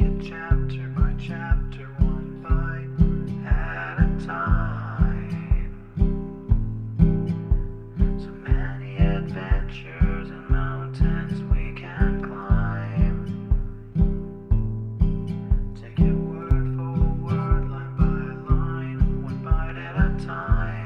it chapter by chapter, one bite at a time. So many adventures and mountains we can climb. Take it word for word, line by line, one bite at a time.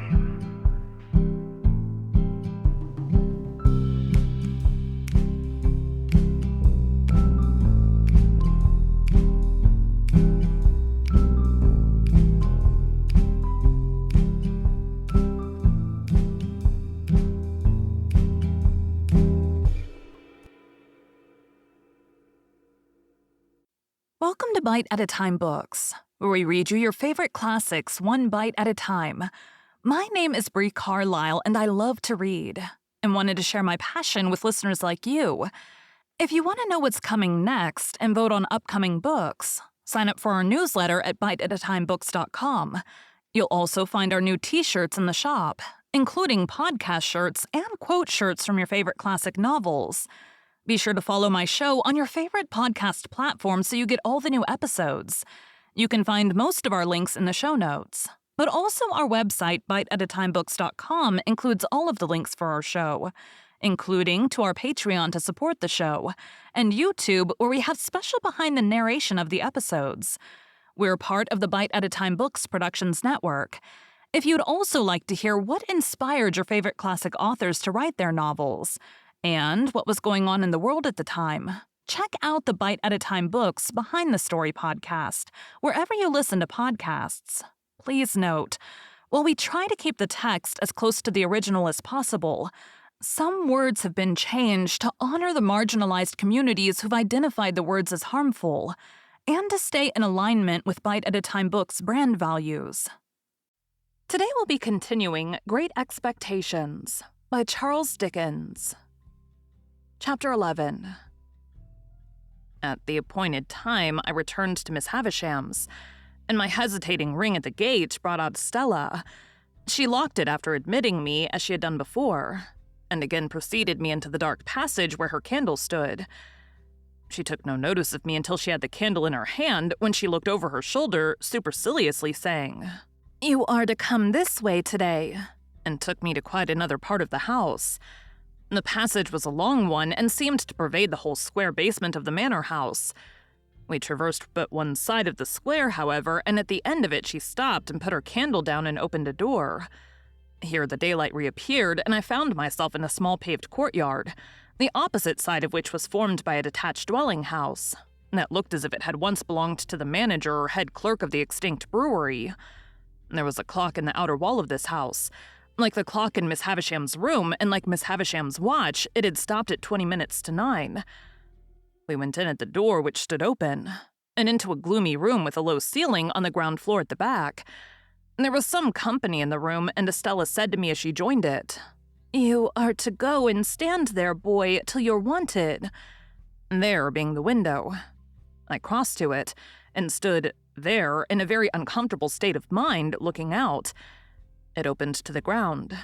Welcome to Bite at a Time Books, where we read you your favorite classics one bite at a time. My name is Bree Carlile, and I love to read, and wanted to share my passion with listeners like you. If you want to know what's coming next and vote on upcoming books, sign up for our newsletter at biteatatimebooks.com. You'll also find our new t-shirts in the shop, including podcast shirts and quote shirts from your favorite classic novels. Be sure to follow my show on your favorite podcast platform so you get all the new episodes. You can find most of our links in the show notes. But also our website, biteatatimebooks.com, includes all of the links for our show, including to our Patreon to support the show, and YouTube, where we have special behind the narration of the episodes. We're part of the Bite at a Time Books Productions Network. If you'd also like to hear what inspired your favorite classic authors to write their novels, and what was going on in the world at the time, check out the Bite at a Time Books Behind the Story podcast, wherever you listen to podcasts. Please note, while we try to keep the text as close to the original as possible, some words have been changed to honor the marginalized communities who've identified the words as harmful, and to stay in alignment with Bite at a Time Books' brand values. Today we'll be continuing Great Expectations by Charles Dickens. Chapter 11. At the appointed time, I returned to Miss Havisham's, and my hesitating ring at the gate brought out Stella. She locked it after admitting me, as she had done before, and again preceded me into the dark passage where her candle stood. She took no notice of me until she had the candle in her hand, when she looked over her shoulder, superciliously saying, "You are to come this way today," and took me to quite another part of the house. The passage was a long one and seemed to pervade the whole square basement of the manor house. We traversed but one side of the square, however, and at the end of it she stopped and put her candle down and opened a door. Here the daylight reappeared, and I found myself in a small paved courtyard, the opposite side of which was formed by a detached dwelling house that looked as if it had once belonged to the manager or head clerk of the extinct brewery. There was a clock in the outer wall of this house. Like the clock in Miss Havisham's room, and like Miss Havisham's watch, it had stopped at 20 minutes to 9. We went in at the door, which stood open, and into a gloomy room with a low ceiling on the ground floor at the back. There was some company in the room, and Estella said to me as she joined it, "You are to go and stand there, boy, till you're wanted." There being the window. I crossed to it, and stood there in a very uncomfortable state of mind, looking out. It opened to the ground,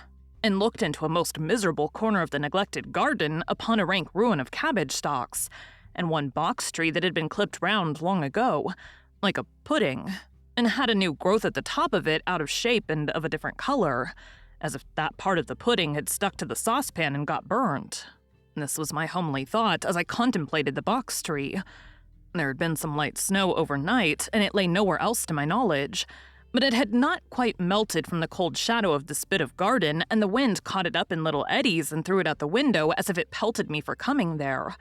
and looked into a most miserable corner of the neglected garden upon a rank ruin of cabbage stalks, and one box tree that had been clipped round long ago, like a pudding, and had a new growth at the top of it out of shape and of a different color, as if that part of the pudding had stuck to the saucepan and got burnt. This was my homely thought as I contemplated the box tree. There had been some light snow overnight, and it lay nowhere else to my knowledge, but it had not quite melted from the cold shadow of this bit of garden, and the wind caught it up in little eddies and threw it out the window as if it pelted me for coming there.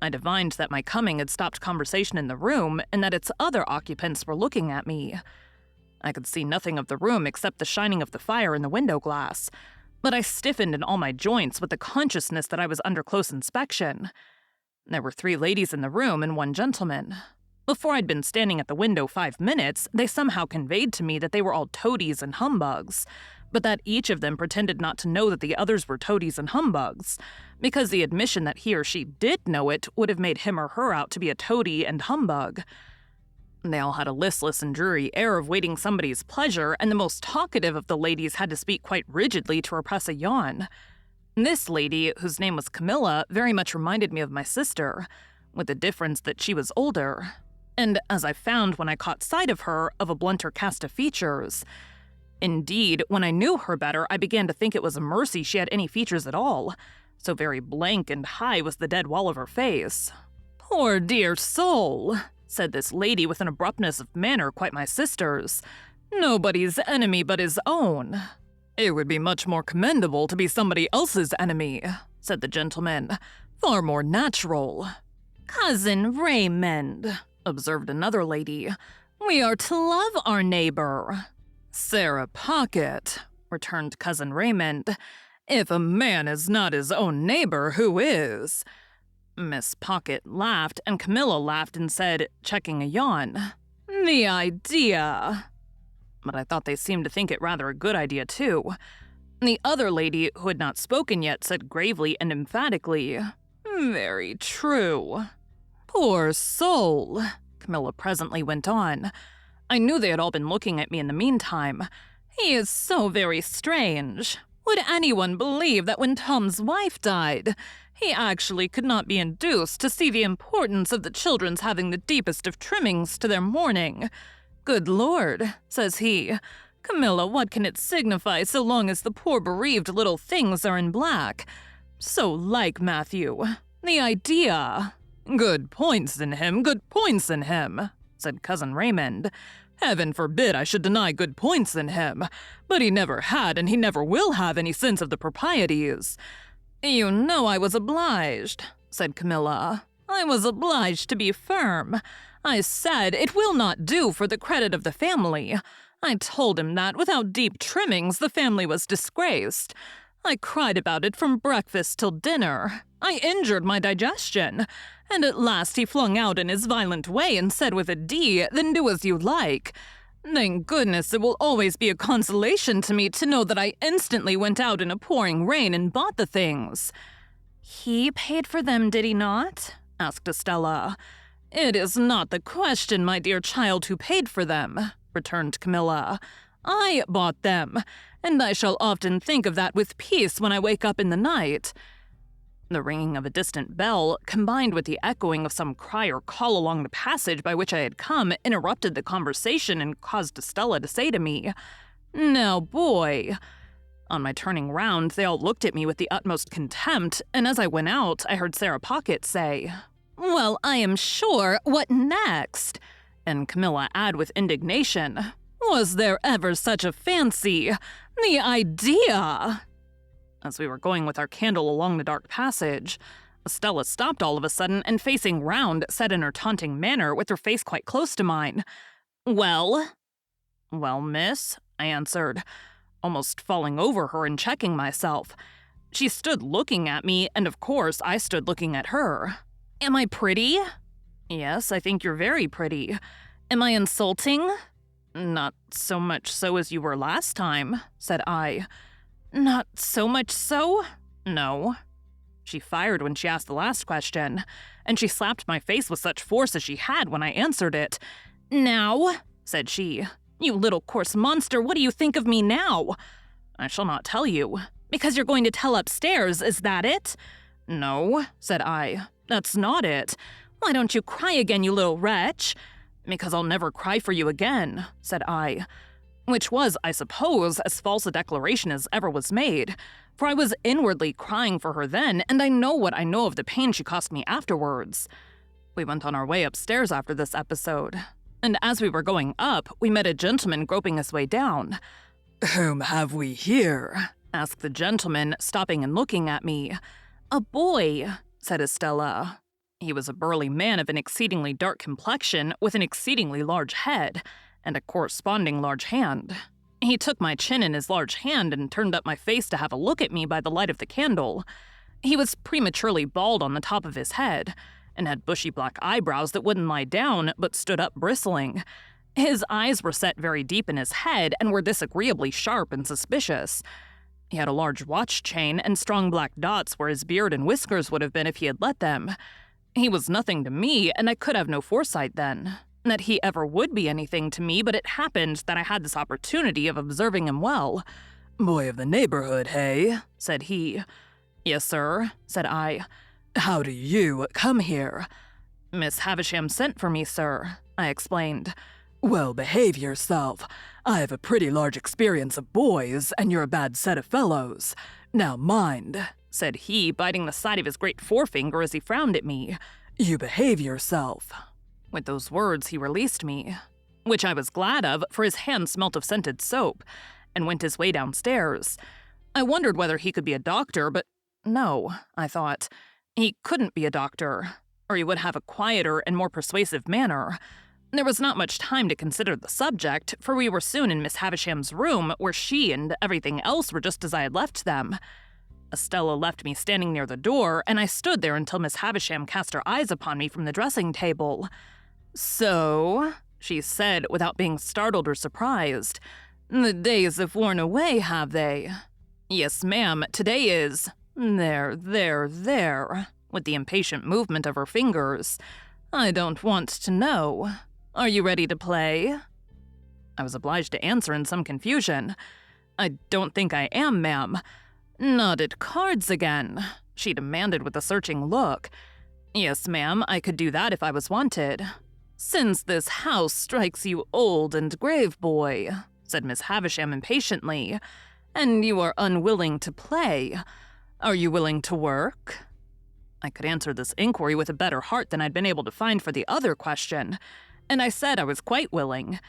I divined that my coming had stopped conversation in the room, and that its other occupants were looking at me. I could see nothing of the room except the shining of the fire in the window glass, but I stiffened in all my joints with the consciousness that I was under close inspection. There were 3 ladies in the room and 1 gentleman. Before I'd been standing at the window 5 minutes, they somehow conveyed to me that they were all toadies and humbugs, but that each of them pretended not to know that the others were toadies and humbugs, because the admission that he or she did know it would have made him or her out to be a toady and humbug. They all had a listless and dreary air of waiting somebody's pleasure, and the most talkative of the ladies had to speak quite rigidly to repress a yawn. This lady, whose name was Camilla, very much reminded me of my sister, with the difference that she was older. and as I found when I caught sight of her, of a blunter cast of features. Indeed, when I knew her better, I began to think it was a mercy she had any features at all. So very blank and high was the dead wall of her face. "Poor dear soul," said this lady with an abruptness of manner quite my sister's. "Nobody's enemy but his own." "It would be much more commendable to be somebody else's enemy," said the gentleman. "Far more natural." "Cousin Raymond," observed another lady, "we are to love our neighbor." "Sarah Pocket," returned Cousin Raymond, "if a man is not his own neighbor, who is?" Miss Pocket laughed, and Camilla laughed and said, checking a yawn, "The idea." But I thought they seemed to think it rather a good idea, too. The other lady, who had not spoken yet, said gravely and emphatically, "Very true." "Poor soul," Camilla presently went on. I knew they had all been looking at me in the meantime. "He is so very strange. Would anyone believe that when Tom's wife died, he actually could not be induced to see the importance of the children's having the deepest of trimmings to their mourning? 'Good Lord,' says he, 'Camilla, what can it signify so long as the poor bereaved little things are in black?' So like Matthew. The idea." "Good points in him, good points in him," said Cousin Raymond. "Heaven forbid I should deny good points in him, but he never had and he never will have any sense of the proprieties." "You know I was obliged," said Camilla. "I was obliged to be firm. I said, it will not do for the credit of the family. I told him that without deep trimmings the family was disgraced. I cried about it from breakfast till dinner. I injured my digestion. And at last he flung out in his violent way and said with a D, 'Then do as you like.' Thank goodness it will always be a consolation to me to know that I instantly went out in a pouring rain and bought the things." "He paid for them, did he not?" asked Estella. "It is not the question, my dear child, who paid for them," returned Camilla. "I bought them, and I shall often think of that with peace when I wake up in the night." The ringing of a distant bell, combined with the echoing of some cry or call along the passage by which I had come, interrupted the conversation and caused Estella to say to me, "Now, boy." On my turning round, they all looked at me with the utmost contempt, and as I went out, I heard Sarah Pocket say, "Well, I am sure, what next?" And Camilla add with indignation, "Was there ever such a fancy? The idea!" As we were going with our candle along the dark passage, Estella stopped all of a sudden and, facing round, said in her taunting manner, with her face quite close to mine, "Well?" "Well, miss," I answered, almost falling over her and checking myself. She stood looking at me, and of course I stood looking at her. "Am I pretty?" "Yes, I think you're very pretty." "Am I insulting?" "Not so much so as you were last time," said I. "Not so much so?" "No." She fired when she asked the last question, and she slapped my face with such force as she had when I answered it. "Now," said she, "you little coarse monster, what do you think of me now?" "I shall not tell you." "Because you're going to tell upstairs, is that it?" "No," said I, "that's not it." "Why don't you cry again, you little wretch?" "Because I'll never cry for you again," said I. Which was, I suppose, as false a declaration as ever was made, for I was inwardly crying for her then, and I know what I know of the pain she cost me afterwards. We went on our way upstairs after this episode, and as we were going up, we met a gentleman groping his way down. "Whom have we here?" asked the gentleman, stopping and looking at me. "A boy," said Estella. He was a burly man of an exceedingly dark complexion, with an exceedingly large head, and a corresponding large hand. He took my chin in his large hand and turned up my face to have a look at me by the light of the candle. He was prematurely bald on the top of his head, and had bushy black eyebrows that wouldn't lie down but stood up bristling. His eyes were set very deep in his head and were disagreeably sharp and suspicious. He had a large watch chain and strong black dots where his beard and whiskers would have been if he had let them. He was nothing to me, and I could have no foresight then that he ever would be anything to me, but it happened that I had this opportunity of observing him well. "Boy of the neighborhood, hey?" said he. "Yes, sir," said I. "How do you come here?" "Miss Havisham sent for me, sir," I explained. Well, behave yourself. I have a pretty large experience of boys, and you're a bad set of fellows. Now mind, said he, biting the side of his great forefinger as he frowned at me. You behave yourself. With those words, he released me, which I was glad of, for his hand smelt of scented soap, and went his way downstairs. I wondered whether he could be a doctor, but no, I thought. He couldn't be a doctor, or he would have a quieter and more persuasive manner. There was not much time to consider the subject, for we were soon in Miss Havisham's room, where she and everything else were just as I had left them. Estella left me standing near the door, and I stood there until Miss Havisham cast her eyes upon me from the dressing table. "So," she said, without being startled or surprised, "the days have worn away, have they?" "Yes, ma'am, today is—" There, with the impatient movement of her fingers. "I don't want to know. Are you ready to play?" I was obliged to answer in some confusion. "I don't think I am, ma'am." "Not at cards again?" she demanded with a searching look. "Yes, ma'am, I could do that if I was wanted." "Since this house strikes you old and grave, boy," said Miss Havisham impatiently, "and you are unwilling to play, are you willing to work?" I could answer this inquiry with a better heart than I'd been able to find for the other question, and I said I was quite willing.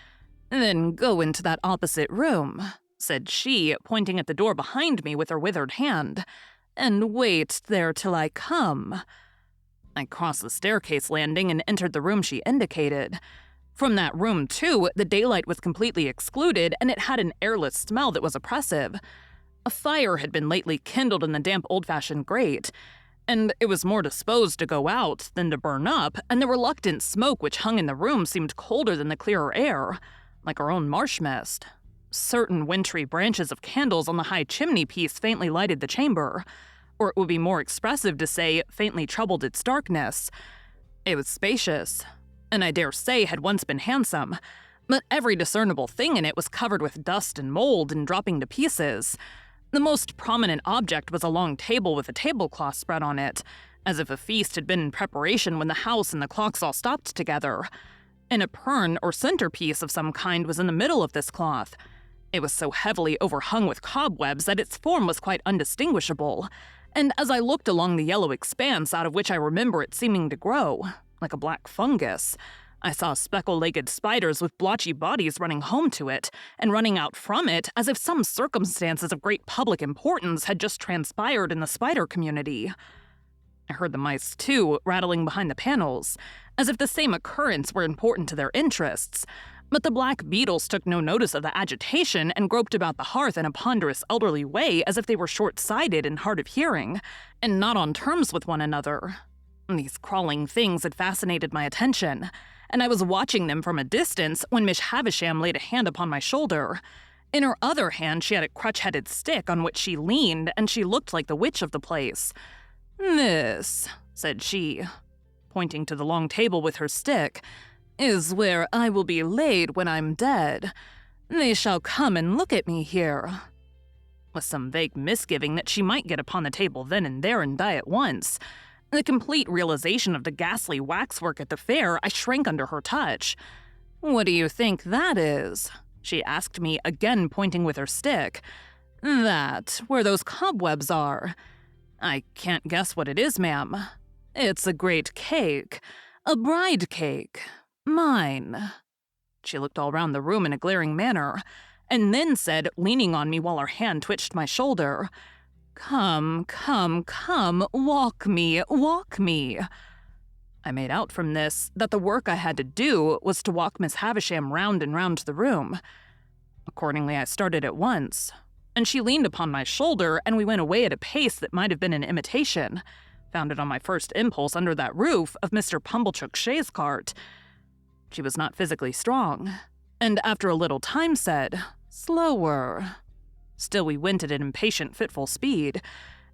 "Then go into that opposite room," said she, pointing at the door behind me with her withered hand, "and wait there till I come." I crossed the staircase landing and entered the room she indicated. From that room, too, the daylight was completely excluded, and it had an airless smell that was oppressive. A fire had been lately kindled in the damp old-fashioned grate, and it was more disposed to go out than to burn up, and the reluctant smoke which hung in the room seemed colder than the clearer air, like our own marsh mist. Certain wintry branches of candles on the high chimney-piece faintly lighted the chamber, or it would be more expressive to say faintly troubled its darkness. It was spacious, and I dare say had once been handsome, but every discernible thing in it was covered with dust and mold and dropping to pieces. The most prominent object was a long table with a tablecloth spread on it, as if a feast had been in preparation when the house and the clocks all stopped together. And a pern or centerpiece of some kind was in the middle of this cloth. It was so heavily overhung with cobwebs that its form was quite undistinguishable, and as I looked along the yellow expanse out of which I remember it seeming to grow, like a black fungus, I saw speckle-legged spiders with blotchy bodies running home to it, and running out from it as if some circumstances of great public importance had just transpired in the spider community. I heard the mice, too, rattling behind the panels, as if the same occurrence were important to their interests, but the black beetles took no notice of the agitation and groped about the hearth in a ponderous elderly way as if they were short-sighted and hard of hearing, and not on terms with one another. These crawling things had fascinated my attention, and I was watching them from a distance when Miss Havisham laid a hand upon my shoulder. In her other hand she had a crutch-headed stick on which she leaned, and she looked like the witch of the place. "This," said she, pointing to the long table with her stick, "is where I will be laid when I'm dead. They shall come and look at me here." With some vague misgiving that she might get upon the table then and there and die at once, the complete realization of the ghastly waxwork at the fair, I shrank under her touch. "What do you think that is?" she asked me, again pointing with her stick. "That, where those cobwebs are." "I can't guess what it is, ma'am." "It's a great cake. A bride cake. Mine." She looked all round the room in a glaring manner, and then said, leaning on me while her hand twitched my shoulder, "Come, come, come, walk me, walk me." I made out from this that the work I had to do was to walk Miss Havisham round and round the room. Accordingly, I started at once, and she leaned upon my shoulder, and we went away at a pace that might have been an imitation, founded on my first impulse under that roof of Mr. Pumblechook's chaise cart. She was not physically strong, and after a little time said, "Slower." Still we went at an impatient, fitful speed,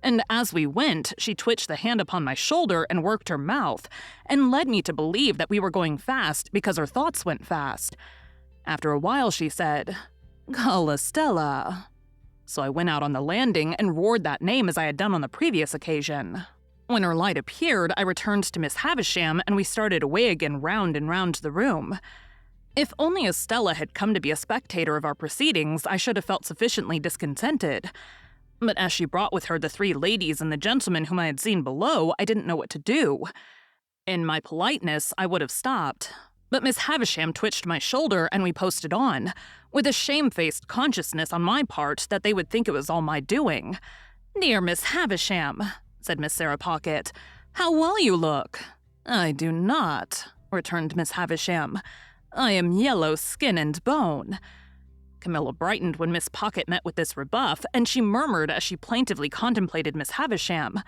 and as we went, she twitched the hand upon my shoulder and worked her mouth, and led me to believe that we were going fast because her thoughts went fast. After a while she said, "Call Estella." So I went out on the landing and roared that name as I had done on the previous occasion. When her light appeared, I returned to Miss Havisham, and we started away again round and round the room. If only Estella had come to be a spectator of our proceedings, I should have felt sufficiently discontented. But as she brought with her the 3 ladies and the gentleman whom I had seen below, I didn't know what to do. In my politeness, I would have stopped. But Miss Havisham twitched my shoulder, and we posted on, with a shamefaced consciousness on my part that they would think it was all my doing. "Dear Miss Havisham," said Miss Sarah Pocket, "how well you look." "I do not," returned Miss Havisham. "I am yellow skin and bone." Camilla brightened when Miss Pocket met with this rebuff, and she murmured as she plaintively contemplated Miss Havisham,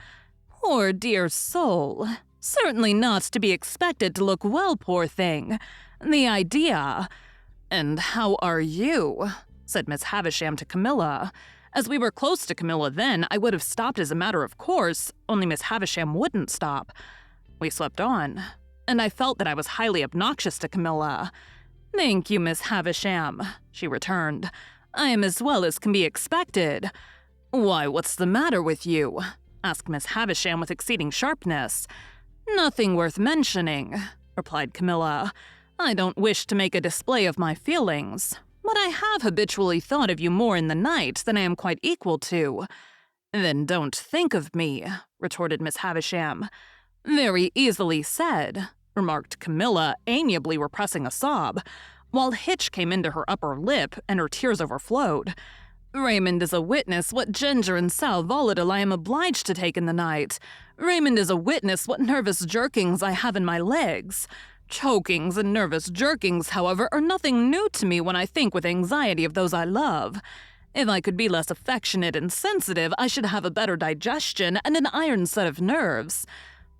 "Poor dear soul. Certainly not to be expected to look well, poor thing. The idea." "And how are you?" said Miss Havisham to Camilla. As we were close to Camilla then, I would have stopped as a matter of course, only Miss Havisham wouldn't stop. We swept on, and I felt that I was highly obnoxious to Camilla. "Thank you, Miss Havisham," she returned. "I am as well as can be expected." "Why, what's the matter with you?" asked Miss Havisham with exceeding sharpness. "Nothing worth mentioning," replied Camilla. "I don't wish to make a display of my feelings, but I have habitually thought of you more in the night than I am quite equal to." "Then don't think of me," retorted Miss Havisham. "Very easily said," remarked Camilla, amiably repressing a sob, while hitch came into her upper lip and her tears overflowed. "Raymond is a witness what ginger and sal volatile I am obliged to take in the night. Raymond is a witness what nervous jerkings I have in my legs. Chokings and nervous jerkings, however, are nothing new to me when I think with anxiety of those I love. If I could be less affectionate and sensitive, I should have a better digestion and an iron set of nerves.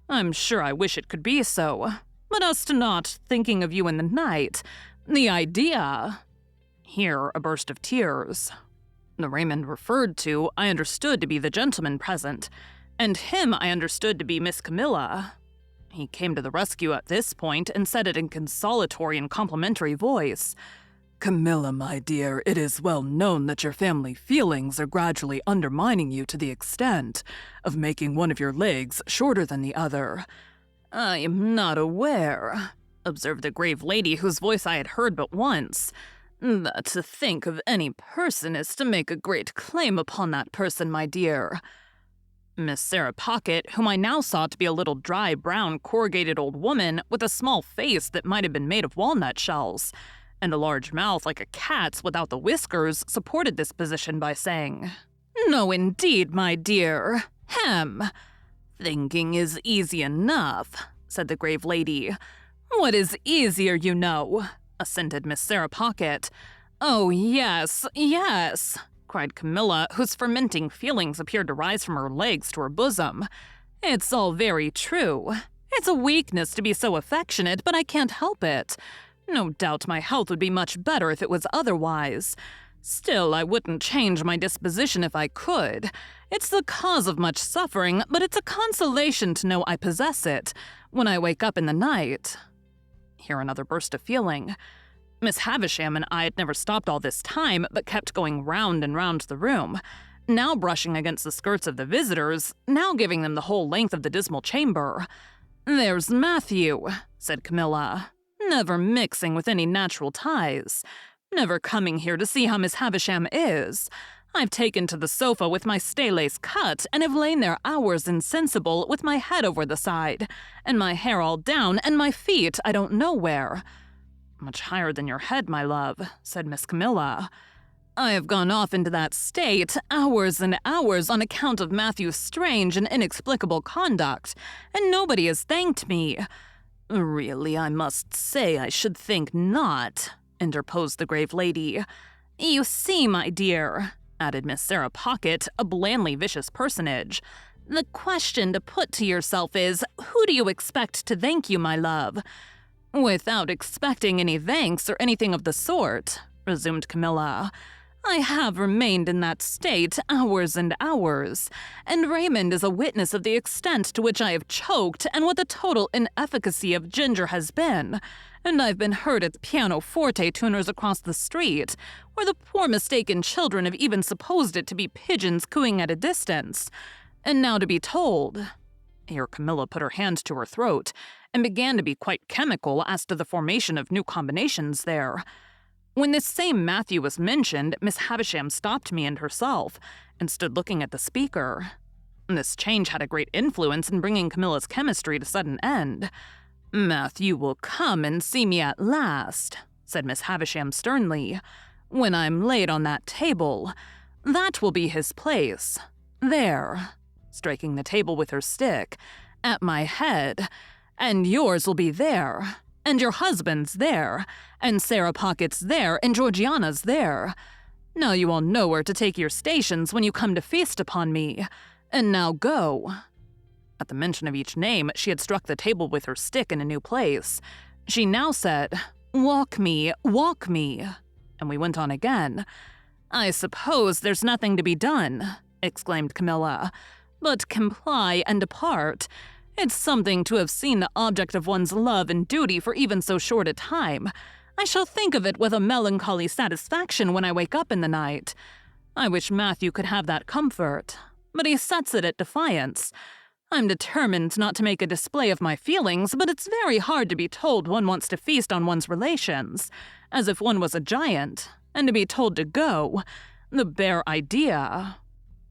I'm sure I wish it could be so. But as to not thinking of you in the night, the idea—" Here a burst of tears. The Raymond referred to I understood to be the gentleman present, and him I understood to be Miss Camilla. He came to the rescue at this point and said it in consolatory and complimentary voice. "Camilla, my dear, it is well known that your family feelings are gradually undermining you to the extent of making one of your legs shorter than the other." "I am not aware," observed the grave lady whose voice I had heard but once, "that to think of any person is to make a great claim upon that person, my dear." Miss Sarah Pocket, whom I now saw to be a little dry, brown, corrugated old woman with a small face that might have been made of walnut shells, and a large mouth like a cat's without the whiskers, supported this position by saying, "No, indeed, my dear. Hem! Thinking is easy enough," said the grave lady. "What is easier, you know?" assented Miss Sarah Pocket. "Oh, yes, yes," cried Camilla, whose fermenting feelings appeared to rise from her legs to her bosom. "It's all very true. It's a weakness to be so affectionate, but I can't help it. No doubt my health would be much better if it was otherwise. Still, I wouldn't change my disposition if I could. It's the cause of much suffering, but it's a consolation to know I possess it when I wake up in the night." Here another burst of feeling. Miss Havisham and I had never stopped all this time, but kept going round and round the room, now brushing against the skirts of the visitors, now giving them the whole length of the dismal chamber. "There's Matthew," said Camilla, "never mixing with any natural ties, never coming here to see how Miss Havisham is. I've taken to the sofa with my stay-lace cut, and have lain there hours insensible, with my head over the side, and my hair all down, and my feet I don't know where." "Much higher than your head, my love," said Miss Camilla. "I have gone off into that state hours and hours on account of Matthew's strange and inexplicable conduct, and nobody has thanked me." "Really, I must say I should think not," interposed the grave lady. "You see, my dear," added Miss Sarah Pocket, a blandly vicious personage, "the question to put to yourself is, who do you expect to thank you, my love?" "Without expecting any thanks or anything of the sort," resumed Camilla, "I have remained in that state hours and hours, and Raymond is a witness of the extent to which I have choked and what the total inefficacy of ginger has been, and I've been heard at the pianoforte tuners across the street, where the poor mistaken children have even supposed it to be pigeons cooing at a distance, and now to be told—" Here Camilla put her hand to her throat and began to be quite chemical as to the formation of new combinations there. When this same Matthew was mentioned, Miss Havisham stopped me and herself and stood looking at the speaker. This change had a great influence in bringing Camilla's chemistry to sudden end. "Matthew will come and see me at last," said Miss Havisham sternly, "when I'm laid on that table. That will be his place. There," striking the table with her stick, "at my head. And yours will be there. And your husband's there. And Sarah Pocket's there. And Georgiana's there. Now you all know where to take your stations when you come to feast upon me. And now go." At the mention of each name, she had struck the table with her stick in a new place. She now said, walk me," and we went on again. "I suppose there's nothing to be done," exclaimed Camilla, "but comply and depart. It's something to have seen the object of one's love and duty for even so short a time. I shall think of it with a melancholy satisfaction when I wake up in the night. I wish Matthew could have that comfort, but he sets it at defiance. I'm determined not to make a display of my feelings, but it's very hard to be told one wants to feast on one's relations, as if one was a giant, and to be told to go. The bare idea."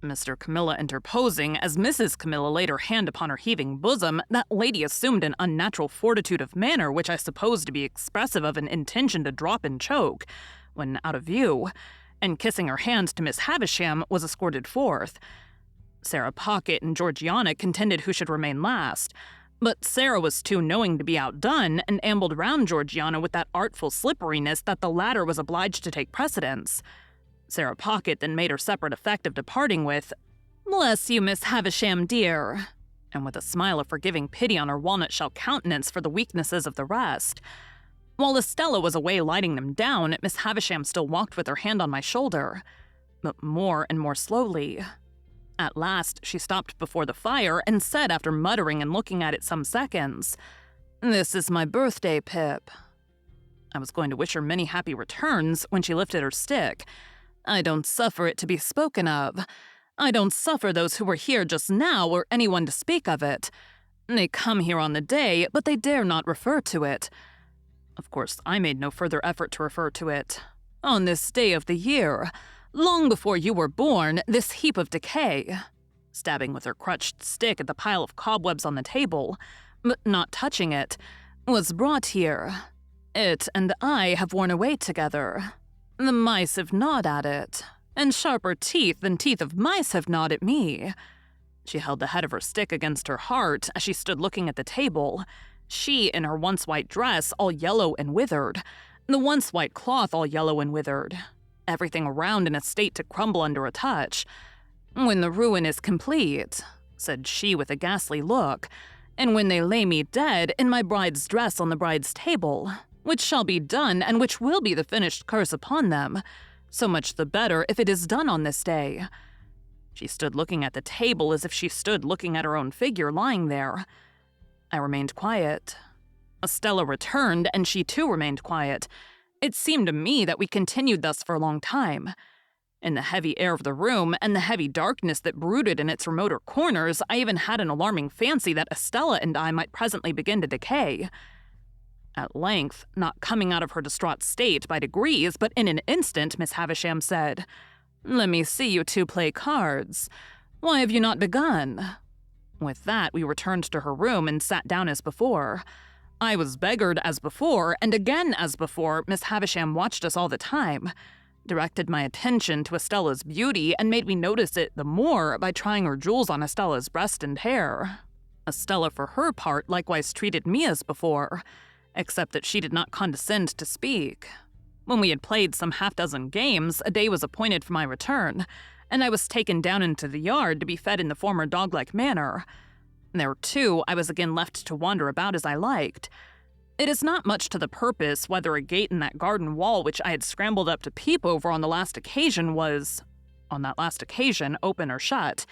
Mr. Camilla interposing, as Mrs. Camilla laid her hand upon her heaving bosom, that lady assumed an unnatural fortitude of manner which I supposed to be expressive of an intention to drop and choke, when out of view, and kissing her hand to Miss Havisham, was escorted forth. Sarah Pocket and Georgiana contended who should remain last, but Sarah was too knowing to be outdone and ambled round Georgiana with that artful slipperiness that the latter was obliged to take precedence. Sarah Pocket then made her separate effect of departing with, "Bless you, Miss Havisham, dear," and with a smile of forgiving pity on her walnut-shell countenance for the weaknesses of the rest. While Estella was away lighting them down, Miss Havisham still walked with her hand on my shoulder, but more and more slowly. At last, she stopped before the fire and said, after muttering and looking at it some seconds, "This is my birthday, Pip." I was going to wish her many happy returns when she lifted her stick. "I don't suffer it to be spoken of. I don't suffer those who were here just now or anyone to speak of it. They come here on the day, but they dare not refer to it." Of course, I made no further effort to refer to it. "On this day of the year, long before you were born, this heap of decay," stabbing with her crutched stick at the pile of cobwebs on the table, but not touching it, "was brought here. It and I have worn away together. The mice have gnawed at it, and sharper teeth than teeth of mice have gnawed at me." She held the head of her stick against her heart as she stood looking at the table, she in her once white dress all yellow and withered, the once white cloth all yellow and withered, everything around in a state to crumble under a touch. "When the ruin is complete," said she with a ghastly look, "and when they lay me dead in my bride's dress on the bride's table, which shall be done and which will be the finished curse upon them, so much the better if it is done on this day." She stood looking at the table as if she stood looking at her own figure lying there. I remained quiet. Estella returned, and she too remained quiet. It seemed to me that we continued thus for a long time. In the heavy air of the room and the heavy darkness that brooded in its remoter corners, I even had an alarming fancy that Estella and I might presently begin to decay. At length, not coming out of her distraught state by degrees, but in an instant, Miss Havisham said, "Let me see you two play cards. Why have you not begun?" With that, we returned to her room and sat down as before. I was beggared as before, and again as before, Miss Havisham watched us all the time, directed my attention to Estella's beauty, and made me notice it the more by trying her jewels on Estella's breast and hair. Estella, for her part, likewise treated me as before, except that she did not condescend to speak. When we had played some half-dozen games, a day was appointed for my return, and I was taken down into the yard to be fed in the former dog-like manner. There, too, I was again left to wander about as I liked. It is not much to the purpose whether a gate in that garden wall which I had scrambled up to peep over on the last occasion was, on that last occasion, open or shut.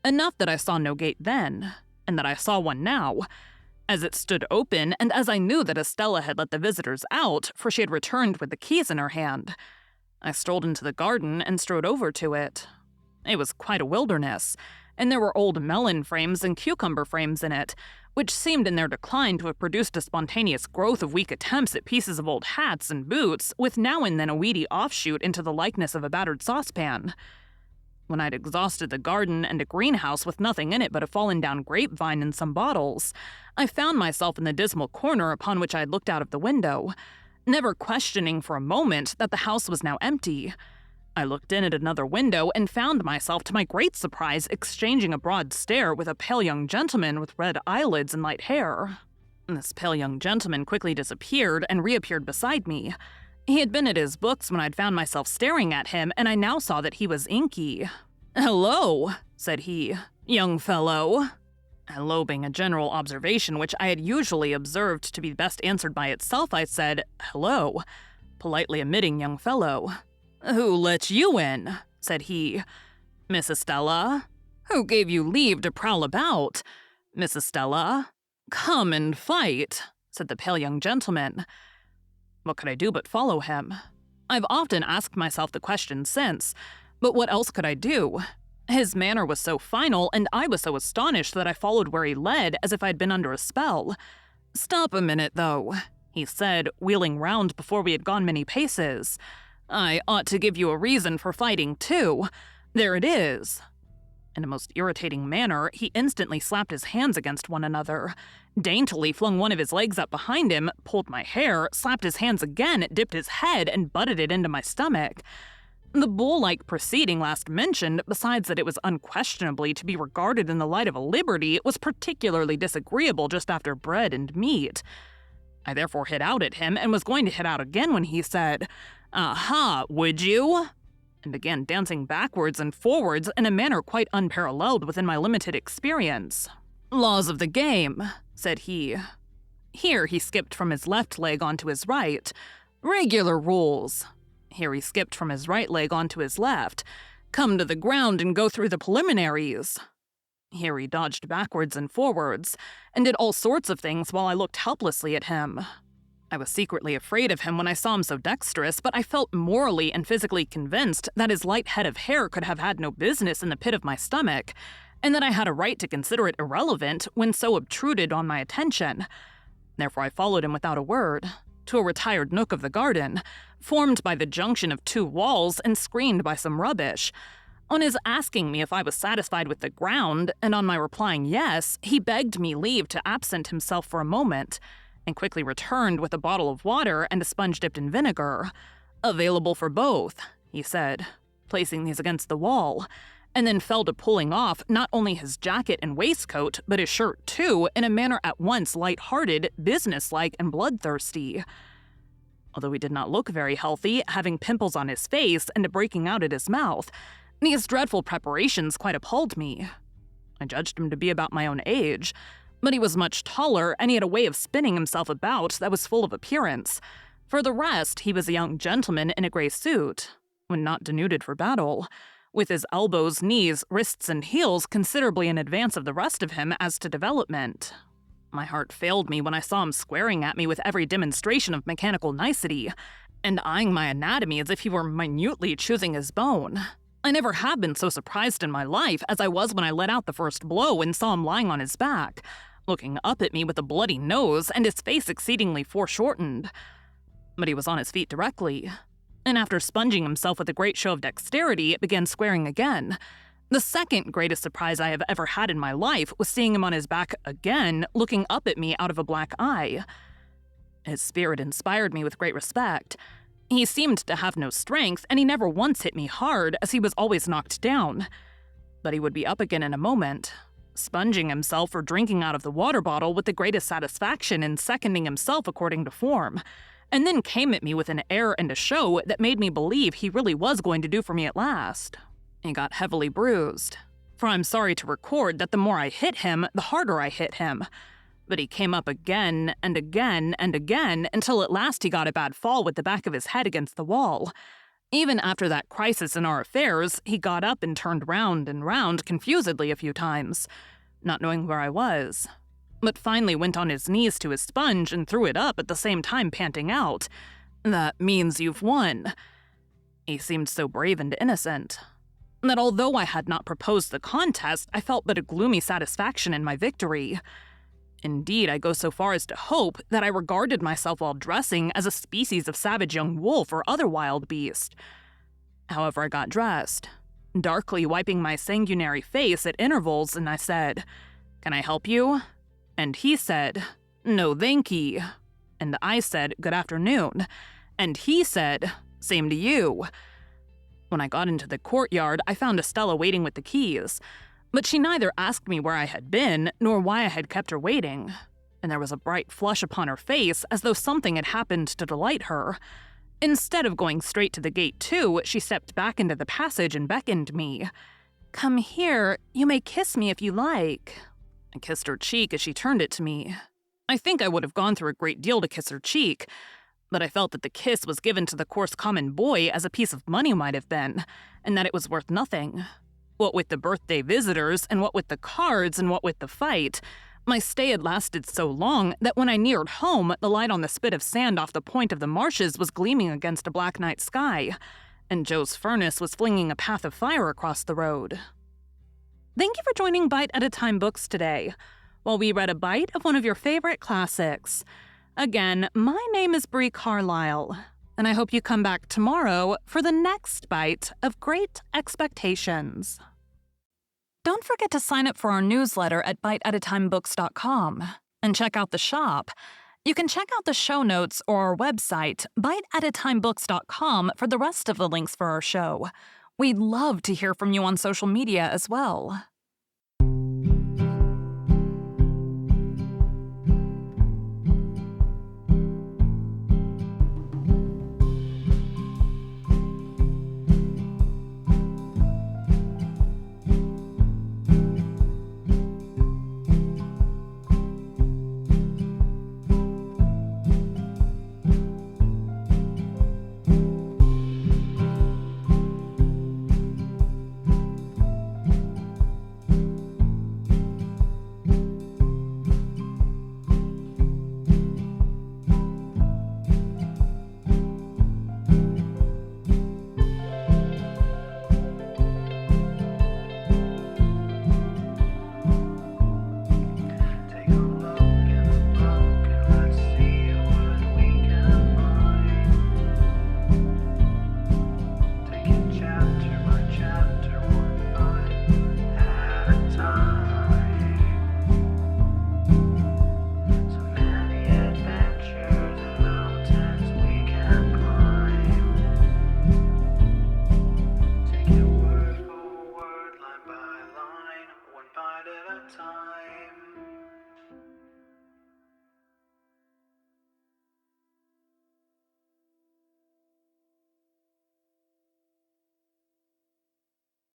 Enough that I saw no gate then, and that I saw one now, as it stood open, and as I knew that Estella had let the visitors out, for she had returned with the keys in her hand. I strolled into the garden and strode over to it. It was quite a wilderness, and there were old melon frames and cucumber frames in it, which seemed in their decline to have produced a spontaneous growth of weak attempts at pieces of old hats and boots, with now and then a weedy offshoot into the likeness of a battered saucepan. When I'd exhausted the garden and a greenhouse with nothing in it but a fallen-down grapevine and some bottles, I found myself in the dismal corner upon which I had looked out of the window, never questioning for a moment that the house was now empty. I looked in at another window and found myself, to my great surprise, exchanging a broad stare with a pale young gentleman with red eyelids and light hair. This pale young gentleman quickly disappeared and reappeared beside me. He had been at his books when I'd found myself staring at him, and I now saw that he was inky. "Hello," said he, "young fellow." Hello being a general observation which I had usually observed to be best answered by itself, I said, "Hello," politely omitting young fellow. "Who let you in?" said he. "Miss Estella." "Who gave you leave to prowl about?" "Miss Estella." "Come and fight," said the pale young gentleman. What could I do but follow him? I've often asked myself the question since, but what else could I do? His manner was so final, and I was so astonished that I followed where he led as if I'd been under a spell. "Stop a minute, though," he said, wheeling round before we had gone many paces. "I ought to give you a reason for fighting, too. There it is." In a most irritating manner, he instantly slapped his hands against one another, daintily flung one of his legs up behind him, pulled my hair, slapped his hands again, dipped his head, and butted it into my stomach. The bull-like proceeding last mentioned, besides that it was unquestionably to be regarded in the light of a liberty, was particularly disagreeable just after bread and meat. I therefore hit out at him and was going to hit out again when he said, "Aha, would you?" and began dancing backwards and forwards in a manner quite unparalleled within my limited experience. "Laws of the game," said he. Here he skipped from his left leg onto his right. "Regular rules." Here he skipped from his right leg onto his left. "Come to the ground and go through the preliminaries." Here he dodged backwards and forwards, and did all sorts of things while I looked helplessly at him. I was secretly afraid of him when I saw him so dexterous, but I felt morally and physically convinced that his light head of hair could have had no business in the pit of my stomach, and that I had a right to consider it irrelevant when so obtruded on my attention. Therefore I followed him without a word, to a retired nook of the garden, formed by the junction of two walls and screened by some rubbish. On his asking me if I was satisfied with the ground, and on my replying yes, he begged me leave to absent himself for a moment, and quickly returned with a bottle of water and a sponge dipped in vinegar. "Available for both," he said, placing these against the wall, and then fell to pulling off not only his jacket and waistcoat, but his shirt too, in a manner at once light-hearted, businesslike, and bloodthirsty. Although he did not look very healthy, having pimples on his face and a breaking out at his mouth, these dreadful preparations quite appalled me. I judged him to be about my own age, but he was much taller, and he had a way of spinning himself about that was full of appearance. For the rest, he was a young gentleman in a gray suit, when not denuded for battle, with his elbows, knees, wrists, and heels considerably in advance of the rest of him as to development. My heart failed me when I saw him squaring at me with every demonstration of mechanical nicety, and eyeing my anatomy as if he were minutely choosing his bone. I never have been so surprised in my life as I was when I let out the first blow and saw him lying on his back, looking up at me with a bloody nose and his face exceedingly foreshortened. But he was on his feet directly, and after sponging himself with a great show of dexterity, began squaring again. The second greatest surprise I have ever had in my life was seeing him on his back again, looking up at me out of a black eye. His spirit inspired me with great respect. He seemed to have no strength, and he never once hit me hard, as he was always knocked down. But he would be up again in a moment, sponging himself or drinking out of the water bottle with the greatest satisfaction and seconding himself according to form, and then came at me with an air and a show that made me believe he really was going to do for me at last. He got heavily bruised, for I'm sorry to record that the more I hit him, the harder I hit him. But he came up again and again and again until at last he got a bad fall with the back of his head against the wall. Even after that crisis in our affairs, he got up and turned round and round confusedly a few times, not knowing where I was, but finally went on his knees to his sponge and threw it up at the same time panting out, "That means you've won." He seemed so brave and innocent. that although I had not proposed the contest, I felt but a gloomy satisfaction in my victory. Indeed, I go so far as to hope that I regarded myself while dressing as a species of savage young wolf or other wild beast. However, I got dressed, darkly wiping my sanguinary face at intervals, and I said, "Can I help you?" And he said, "No, thank ye." And I said, "Good afternoon." And he said, "Same to you." When I got into the courtyard, I found Estella waiting with the keys, but she neither asked me where I had been nor why I had kept her waiting, and there was a bright flush upon her face as though something had happened to delight her. Instead of going straight to the gate too, she stepped back into the passage and beckoned me. "Come here, you may kiss me if you like." I kissed her cheek as she turned it to me. I think I would have gone through a great deal to kiss her cheek, but I felt that the kiss was given to the coarse common boy as a piece of money might have been, and that it was worth nothing. What with the birthday visitors, and what with the cards, and what with the fight, my stay had lasted so long that when I neared home, the light on the spit of sand off the point of the marshes was gleaming against a black night sky, and Joe's furnace was flinging a path of fire across the road. Thank you for joining Bite at a Time Books today, while we read a bite of one of your favorite classics. Again, my name is Bree Carlile, and I hope you come back tomorrow for the next bite of Great Expectations. Don't forget to sign up for our newsletter at biteatatimebooks.com and check out the shop. You can check out the show notes or our website, biteatatimebooks.com, for the rest of the links for our show. We'd love to hear from you on social media as well.